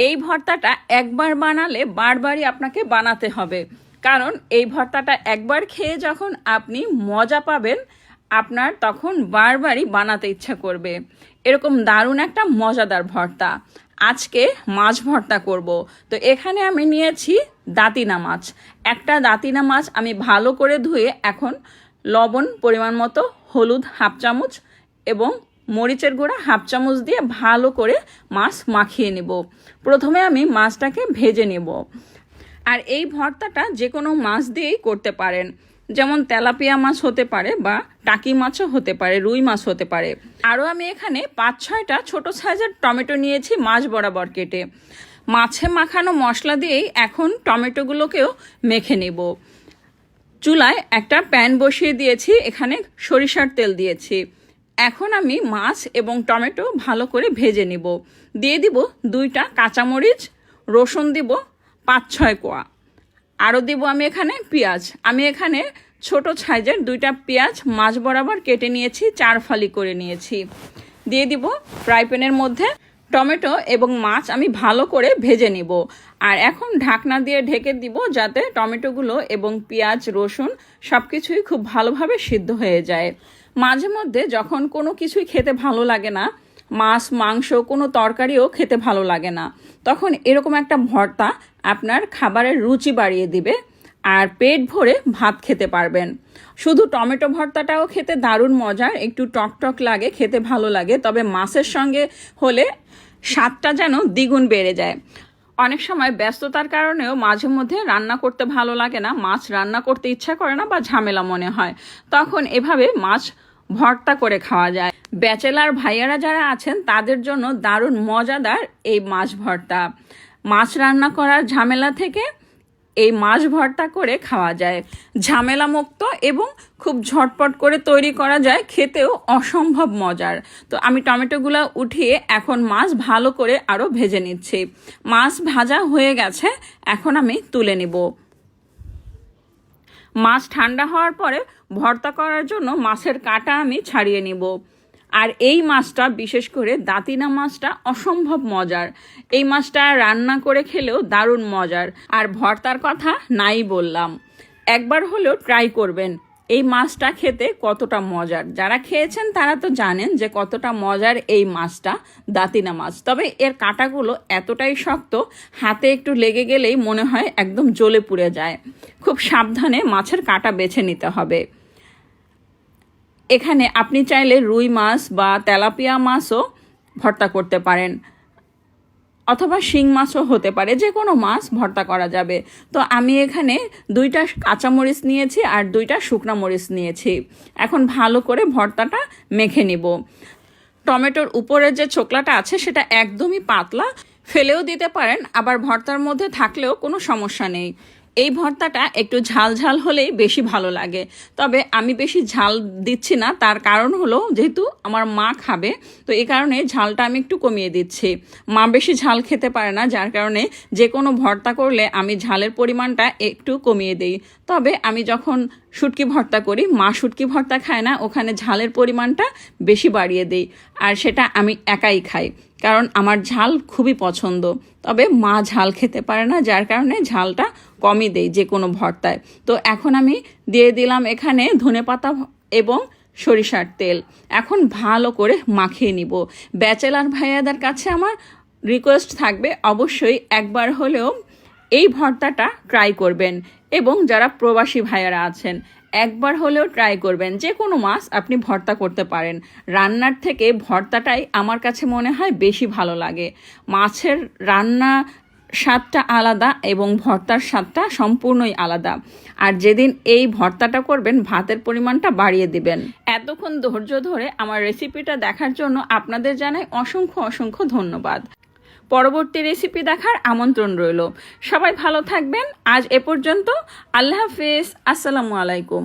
এই ভর্তাটা একবার বানালে বারবারই আপনাকে বানাতে হবে, কারণ এই ভর্তাটা একবার খেয়ে যখন আপনি মজা পাবেন আপনার তখন বারবারই বানাতে ইচ্ছা করবে। এরকম দারুণ একটা মজাদার ভর্তা। আজকে মাছ ভর্তা করব। তো এখানে আমি নিয়েছি দাঁতিনা মাছ। একটা দাঁতিনা মাছ আমি ভালো করে ধুয়ে এখন লবণ পরিমাণ মতো, হলুদ হাফ চামচ এবং মরিচের গুঁড়া হাফ চামচ দিয়ে ভালো করে মাছ মাখিয়ে নেব। প্রথমে আমি মাছটাকে ভেজে নেব। আর এই ভর্তাটা যে কোনো মাছ দিয়েই করতে পারেন, যেমন তেলাপিয়া মাছ হতে পারে বা টাকি মাছও হতে পারে, রুই মাছ হতে পারে। আরও আমি এখানে 5-6টা ছোট সাইজের টমেটো নিয়েছি মাছ বরাবর কেটে। মাছে মাখানো মশলা দিয়েই এখন টমেটোগুলোকেও মেখে নেব। চুলায় একটা প্যান বসিয়ে দিয়েছি, এখানে সরিষার তেল দিয়েছি। এখন আমি মাছ এবং টমেটো ভালো করে ভেজে নিব। দিয়ে দিব 2টা কাঁচামরিচ, রসুন দিব 5-6 কোয়া। আরও দিব আমি এখানে পেঁয়াজ। আমি এখানে ছোট সাইজের 2টা পেঁয়াজ মাছ বরাবর কেটে নিয়েছি, 4 ফালি করে নিয়েছি। দিয়ে দিব ফ্রাই প্যানের মধ্যে টমেটো এবং মাছ আমি ভালো করে ভেজে নিব। আর এখন ঢাকনা দিয়ে ঢেকে দিব যাতে টমেটোগুলো এবং পেঁয়াজ রসুন সব কিছুই খুব ভালোভাবে সিদ্ধ হয়ে যায়। মাঝে মধ্যে যখন কোনো কিছুই খেতে ভালো লাগে না, মাছ মাংস কোনো তরকারিও খেতে ভালো লাগে না, তখন এরকম একটা ভর্তা আপনার খাবারের রুচি বাড়িয়ে দিবে আর পেট ভরে ভাত খেতে পারবেন। শুধু টমেটো ভর্তাটাও খেতে দারুণ মজার, একটু টক টক লাগে, খেতে ভালো লাগে, তবে মাছের সঙ্গে হলে স্বাদটা যেন দ্বিগুণ বেড়ে যায়। অনেক সময় ব্যস্ততার কারণেও মাঝে মধ্যে রান্না করতে ভালো লাগে না, মাছ রান্না করতে ইচ্ছা করে না বা ঝামেলা মনে হয়, তখন এভাবে মাছ ভর্তা করে খাওয়া যায়। ব্যাচেলার ভাইয়ারা যারা আছেন তাদের জন্য দারুণ মজাদার এই মাছ ভর্তা। মাছ রান্না করার ঝামেলা থেকে এই মাছ ভর্তা করে খাওয়া যায়, ঝামেলা মুক্ত এবং খুব ঝটপট করে তৈরি করা যায়, খেতেও অসম্ভব মজার। তো আমি টমেটোগুলো উঠিয়ে এখন মাছ ভালো করে আরও ভেজে নিচ্ছি। মাছ ভাজা হয়ে গেছে, এখন আমি তুলে নিব। মাছ ঠান্ডা হওয়ার পরে ভর্তা করার জন্য মাছের কাঁটা আমি ছাড়িয়ে নিব। আর এই মাছটা, বিশেষ করে দাঁতিনা মাছটা অসম্ভব মজার। এই মাছটা রান্না করে খেলেও দারুণ মজার, আর ভর্তার কথা নাই বললাম। একবার হলেও ট্রাই করবেন এই মাছটা খেতে কতটা মজার। যারা খেয়েছেন তারা তো জানেন যে কতটা মজার এই মাছটা, দাঁতিনা মাছ। তবে এর কাঁটাগুলো এতটাই শক্ত, হাতে একটু লেগে গেলেই মনে হয় একদম জ্বলে পুড়ে যায়। খুব সাবধানে মাছের কাঁটা বেছে নিতে হবে। এখানে আপনি চাইলে রুই মাছ বা তেলাপিয়া মাছও ভর্তা করতে পারেন, অথবা শিং মাছও হতে পারে, যে কোনো মাছ ভর্তা করা যাবে। তো আমি এখানে 2টা কাঁচামরিচ নিয়েছি আর 2টা শুকনা মরিচ নিয়েছি। এখন ভালো করে ভর্তাটা মেখে নিব। টমেটোর উপরের যে ছোকলাটা আছে সেটা একদমই পাতলা, ফেলেও দিতে পারেন, আবার ভর্তার মধ্যে থাকলেও কোনো সমস্যা নেই। এই ভর্তাটা একটু ঝাল ঝাল হলেই বেশি ভালো লাগে, তবে আমি বেশি ঝাল দিচ্ছি না। তার কারণ হলো যেহেতু আমার মা খাবে, তো এই কারণে ঝালটা আমি একটু কমিয়ে দিচ্ছি। মা বেশি ঝাল খেতে পারে না, যার কারণে যে কোনো ভর্তা করলে আমি ঝালের পরিমাণটা একটু কমিয়ে দিই। তবে আমি যখন শুটকি ভর্তা করি, মা শুটকি ভর্তা খায় না, ওখানে ঝালের পরিমাণটা বেশি বাড়িয়ে দিই, আর সেটা আমি একাই খাই, কারণ আমার ঝাল খুবই পছন্দ। তবে মা ঝাল খেতে পারে না, যার কারণে ঝালটা কমই দেই যে কোনো ভর্তায়। তো এখন আমি দিয়ে দিলাম এখানে ধনেপাতা এবং সরিষার তেল। এখন ভালো করে মাখিয়ে নিব। ব্যাচেলার ভাইয়াদের কাছে আমার রিকোয়েস্ট থাকবে, অবশ্যই একবার হলেও এই ভর্তাটা ট্রাই করবেন, এবং যারা প্রবাসী ভাইয়ারা আছেন একবার হলেও ট্রাই করবেন। যে কোনো মাছ আপনি ভর্তা করতে পারেন, রান্নার থেকে ভর্তাটাই আমার কাছে মনে হয় বেশি ভালো লাগে। মাছের রান্না স্বাদটা আলাদা এবং ভর্তার স্বাদটা সম্পূর্ণই আলাদা। আর যেদিন এই ভর্তাটা করবেন ভাতের পরিমাণটা বাড়িয়ে দিবেন। এতক্ষণ ধৈর্য ধরে আমার রেসিপিটা দেখার জন্য আপনাদের জানাই অসংখ্য অসংখ্য ধন্যবাদ। পরবর্তী রেসিপি দেখার আমন্ত্রণ রইল। সবাই ভালো থাকবেন। আজ এ পর্যন্ত। আল্লাহ হাফেজ। আসসালামু আলাইকুম।